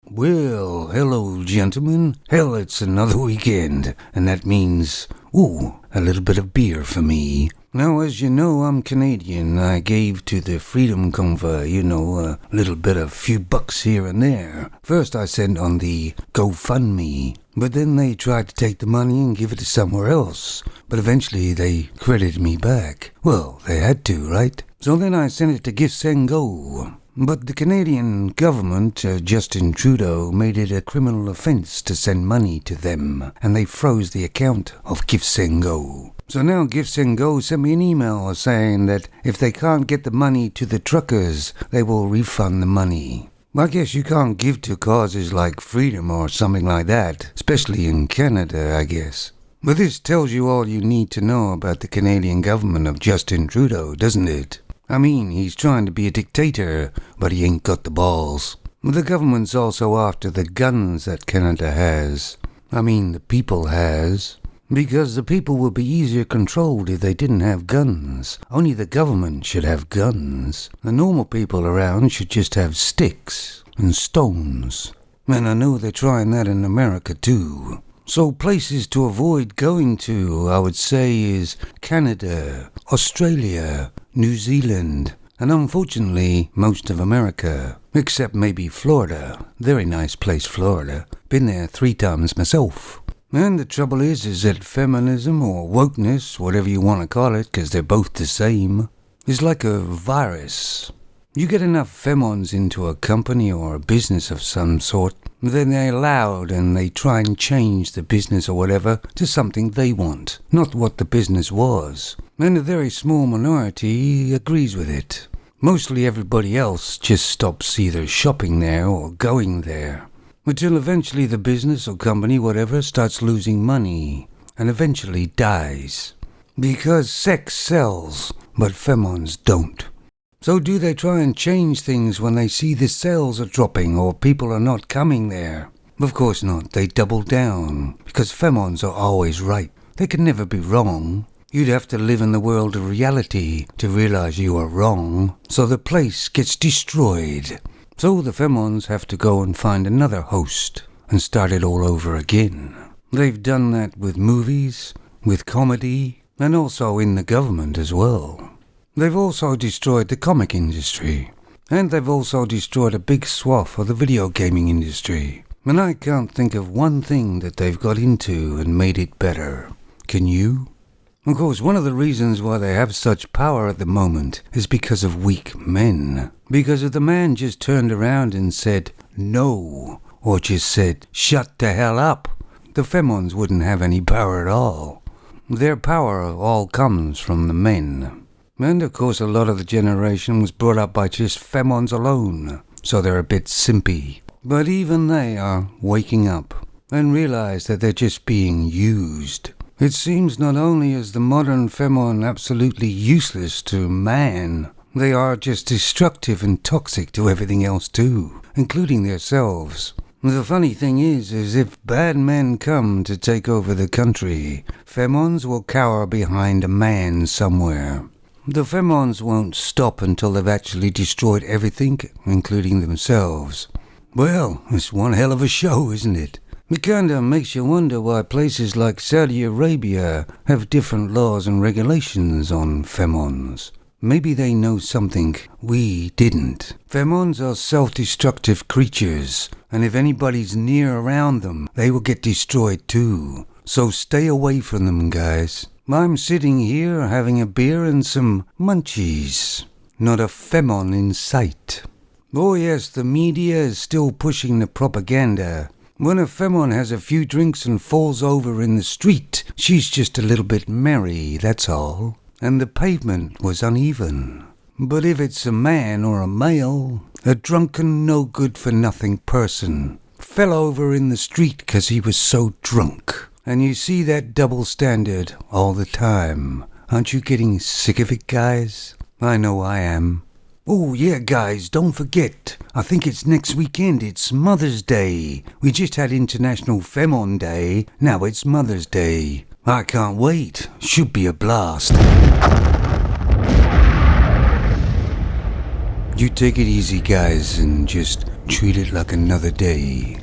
Well, hello, gentlemen. Hell, it's another weekend, and that means, a little bit of beer for me. Now, as you know, I'm Canadian. I gave to the Freedom Convoy, a little bit of few bucks here and there. First I sent on the GoFundMe, but then they tried to take the money and give it to somewhere else. But eventually they credited me back. Well, they had to, right? So then I sent it to GiveSendGo. But the Canadian government, Justin Trudeau, made it a criminal offence to send money to them, and they froze the account of GiveSendGo. So now GiveSendGo sent me an email saying that if they can't get the money to the truckers, they will refund the money. I guess you can't give to causes like freedom or something like that, especially in Canada, I guess. But this tells you all you need to know about the Canadian government of Justin Trudeau, doesn't it? I mean, he's trying to be a dictator, but he ain't got the balls. The government's also after the guns that Canada has. I mean, the people has. Because the people would be easier controlled if they didn't have guns. Only the government should have guns. The normal people around should just have sticks and stones. And I know they're trying that in America too. So places to avoid going to, I would say, is Canada, Australia, New Zealand, and unfortunately most of America, except maybe Florida. Very nice place, Florida. Been there 3 times myself. And the trouble is that feminism or wokeness, whatever you want to call it, because they're both the same, is like a virus. You get enough femons into a company or a business of some sort, then they're allowed and they try and change the business or whatever to something they want, not what the business was. And a very small minority agrees with it. Mostly everybody else just stops either shopping there or going there. Until eventually the business or company, whatever, starts losing money and eventually dies. Because sex sells, but femons don't. So do they try and change things when they see the sales are dropping or people are not coming there? Of course not. They double down, because femons are always right. They can never be wrong. You'd have to live in the world of reality to realize you are wrong, so the place gets destroyed. So the femons have to go and find another host and start it all over again. They've done that with movies, with comedy, and also in the government as well. They've also destroyed the comic industry, and they've also destroyed a big swath of the video gaming industry. And I can't think of one thing that they've got into and made it better. Can you? Of course, one of the reasons why they have such power at the moment is because of weak men. Because if the man just turned around and said no, or just said shut the hell up, the femons wouldn't have any power at all. Their power all comes from the men. And of course a lot of the generation was brought up by just femons alone, so they're a bit simpy. But even they are waking up and realize that they're just being used. It seems not only is the modern femon absolutely useless to man, they are just destructive and toxic to everything else too, including themselves. The funny thing is if bad men come to take over the country, femons will cower behind a man somewhere. The femons won't stop until they've actually destroyed everything, including themselves. Well, it's one hell of a show, isn't it? It kinda makes you wonder why places like Saudi Arabia have different laws and regulations on femons. Maybe they know something we didn't. Femons are self-destructive creatures, and if anybody's near around them, they will get destroyed too. So stay away from them, guys. I'm sitting here having a beer and some munchies. Not a femon in sight. Oh yes, the media is still pushing the propaganda. When a femon has a few drinks and falls over in the street, she's just a little bit merry, that's all. And the pavement was uneven. But if it's a man or a male, a drunken, no-good-for-nothing person fell over in the street 'cause he was so drunk. And you see that double standard all the time. Aren't you getting sick of it, guys? I know I am. Oh yeah, guys, don't forget. I think it's next weekend. It's Mother's Day. We just had International Femon Day. Now it's Mother's Day. I can't wait. Should be a blast. You take it easy, guys, and just Treat it like another day.